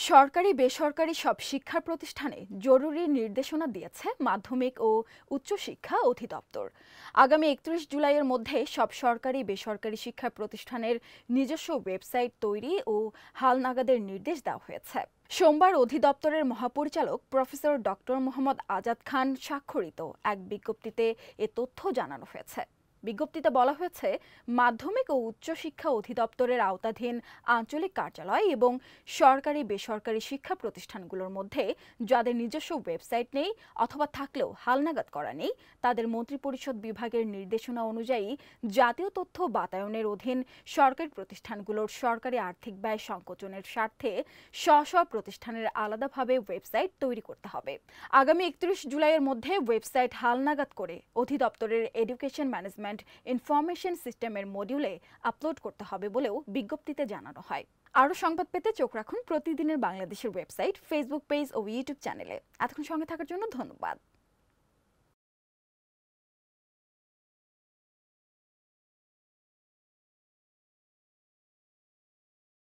সরকারি বেসরকারি সব শিক্ষা প্রতিষ্ঠানে জরুরি নির্দেশনা দিয়েছে মাধ্যমিক ও উচ্চশিক্ষা অধিদপ্তর। আগামী ৩১ জুলাইয়ের মধ্যে সব সরকারি বেসরকারি শিক্ষা প্রতিষ্ঠানের নিজস্ব ওয়েবসাইট তৈরি ও হালনাগাদের নির্দেশ দেওয়া হয়েছে। সোমবার অধিদপ্তরের মহাপরিচালক প্রফেসর ডক্টর মোহাম্মদ আজাদ খান স্বাক্ষরিত এক বিজ্ঞপ্তিতে এ তথ্য জানানো হয়েছে। বিজ্ঞপ্তিতে বলা হয়েছে, মাধ্যমিক ও উচ্চশিক্ষা অধিদপ্তরের আওতাধীন আঞ্চলিক কার্যালয় এবং সরকারি বেসরকারি শিক্ষা প্রতিষ্ঠানগুলোর মধ্যে যাদের নিজস্ব ওয়েবসাইট নেই অথবা থাকলেও হালনাগাদ করা নেই, তাদের মন্ত্রিপরিষদ বিভাগের নির্দেশনা অনুযায়ী জাতীয় তথ্য বাতায়নের অধীন সরকারি প্রতিষ্ঠানগুলোর সরকারি আর্থিক ব্যয় সংকোচনের স্বার্থে স্ব প্রতিষ্ঠানের আলাদাভাবে ওয়েবসাইট তৈরি করতে হবে। আগামী ৩১ জুলাইয়ের মধ্যে ওয়েবসাইট হালনাগাদ করে অধিদপ্তরের এডুকেশন ম্যানেজমেন্ট ইনফরমেশন সিস্টেমের মডিউলে আপলোড করতে হবে বলেও বিজ্ঞপ্তিতে জানানো হয়। আরও সংবাদ পেতে চোখ রাখুন প্রতিদিনের বাংলাদেশের ওয়েবসাইট, ফেসবুক পেজ ও ইউটিউব চ্যানেলে। এতক্ষণ সঙ্গে থাকার জন্য ধন্যবাদ।